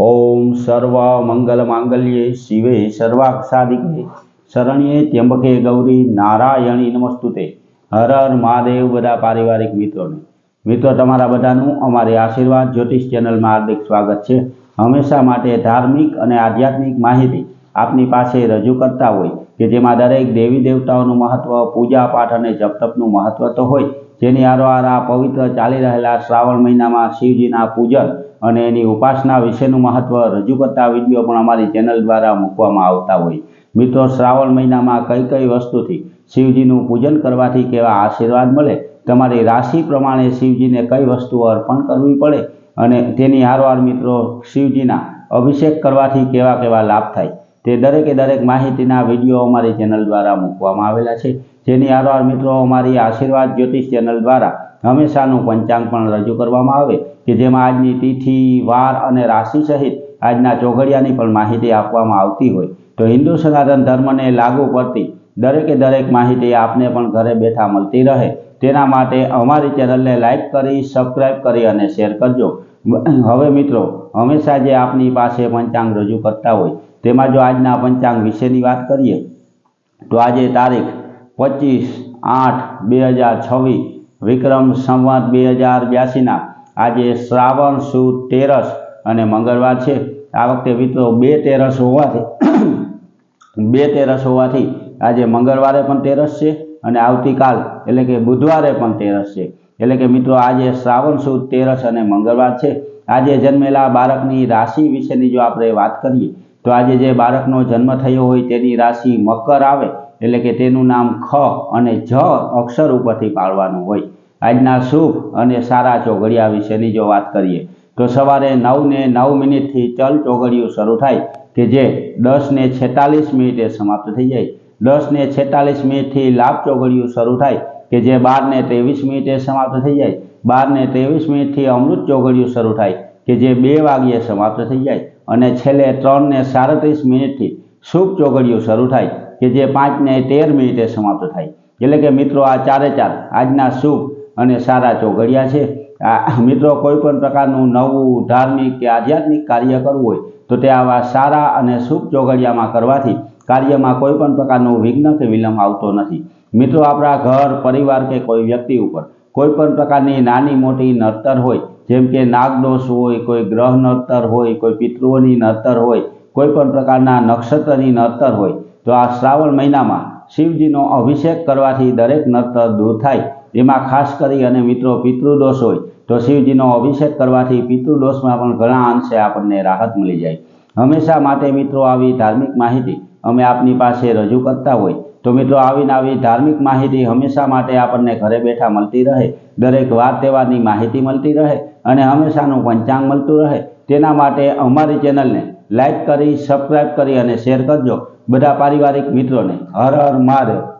ओम सर्व मंगल मांगल्ये शिवे सर्वार्थ साधिके शरण्ये त्र्यंबके गौरी नारायणी नमस्तुते। हर हर महादेव। बधा पारिवारिक मित्रों तमारा बधानुं अमारी आशीर्वाद ज्योतिष चेनल में हार्दिक स्वागत है। हमेशा माटे धार्मिक और आध्यात्मिक माहिती आपनी पासे रजू करता होय के जेमां दरेक देवी देवताओं महत्व, पूजा पाठ और जप तपनुं महत्व तो होय, जेनी हारोहार आ पवित्र चाली रहेला श्रावण महीना में शिवजीना पूजन और एनी उपासना विशेનું महत्व रजू करता विडियो पण अमारी चेनल द्वारा मूकवामां आवता होय। मित्रों, श्रावण महीना में कई कई वस्तुथी शिवजीનું पूजन करवाथी केवा आशीर्वाद मळे, तमारी राशि प्रमाणे शिवजीने कई वस्तु अर्पण करवी पड़े अने तेनी हारोहार मित्रों शिवजीना अभिषेक करवाथी केवा केवा लाभ थाय ते दरेके दरेक माहितीना विडियो अमारी चेनल द्वारा मूकवामां आवेला छे। जेनी हारोहार मित्रों अमारी आशीर्वाद ज्योतिष चेनल द्वारा हमेशानुं पंचांग पण रजू करवामां आवे के जेमां आजनी तिथि, वार अने राशि सहित आजना चौघड़ियानी पण माहिती आपवामां आवती होय तो हिंदू सनातन धर्म ने लागू पड़ती दरेके दरेक माहिती आपने पण घरे बैठा मळती रहे तेना माटे अमारी चेनल ने लाइक करी, सब्सक्राइब करी अने शेर करजो। हवे मित्रों, हमेशा जे आपनी पासे पंचांग रजू करता होय तेमां जो आजना पंचांग विशेनी वात करीए तो आजे तारीख 25/8/2026 विक्रम संवत 2082 आज श्रावण सुद 13 અને મંગળવાર છે। આ વખતે મિત્રો 2/13 હોવાથી આજે મંગળવારે પણ 13 છે અને આવતીકાલ એટલે કે બુધવારે પણ 13 છે। એટલે કે મિત્રો આજે શ્રાવણ સુદ 13 અને મંગળવાર છે। આજે જન્મેલા બાળકની રાશિ વિશેની જો આપણે વાત કરીએ તો આજે જે બાળકનો જન્મ થયો હોય તેની રાશિ મકર આવે એટલે કે તેનું નામ ખ અને જ અક્ષર ઉપરથી પાડવાનું હોય। આજના શુભ અને સારા ચોઘડિયા વિશેની જો વાત કરીએ तो सवारे 9:09 थी चल चौघड़ियों शुरू थाय के जे 10:46 समाप्त थी जाए। 10:46 थी लाभ चौघड़ियों शुरू थाय के जे 12:23 समाप्त थी जाए। 12:23 थी अमृत चौघड़ियों शुरू थाय के जे 2 वाग्ये समाप्त थी जाए और छेल्ले 3:37 थी शुभ चौघड़ियों शुरू थाय के जे 5:13 समाप्त थाय। एटले के मित्रों आ चारे चार आजना शुभ और सारा चौघड़िया है। मित्रों कोईपण प्रकारનું नवुं धार्मिक के आध्यात्मिक कार्य करवुं होय तो ते आवा सारा अने शुभ चौघड़ियामां करवाथी कार्यमां कोईपण प्रकारનું विघ्न के विलंब आवतो नथी। मित्रों, आपणा घर परिवार के कोई व्यक्ति उपर कोईपण प्रकारनी नानी मोटी नड़तर होय जेम के नागदोष होय, कोई ग्रह नड़तर होय, कोई पितृओनी नड़तर होय, कोईपण प्रकारना नक्षत्रनी नड़तर होय तो आ श्रावण महीनामां शिवजीनो अभिषेक करवाथी दरेक नड़तर दूर थाय। एमां खास करी अने मित्रों पितृदोष होय तो शिवजीनो अभिषेक करवाथी पितृदोषमां पण घणा अंशे आपणे राहत मळी जाय। हमेशा माटे मित्रों आवी धार्मिक माहिती अमे आपनी पासे रजू करता होय तो मित्रों आवी नवी धार्मिक माहिती हमेशा माटे आपणे घरे बैठा मळती रहे, दरेक वार तहेवारनी माहिती मळती रहे अने हमेशानुं पंचांग मळतुं रहे तेना माटे अमारी चेनलने लाइक करी, सब्सक्राइब करी अने शेर करजो। बधा पारिवारिक मित्रों ने हर हर महादेव।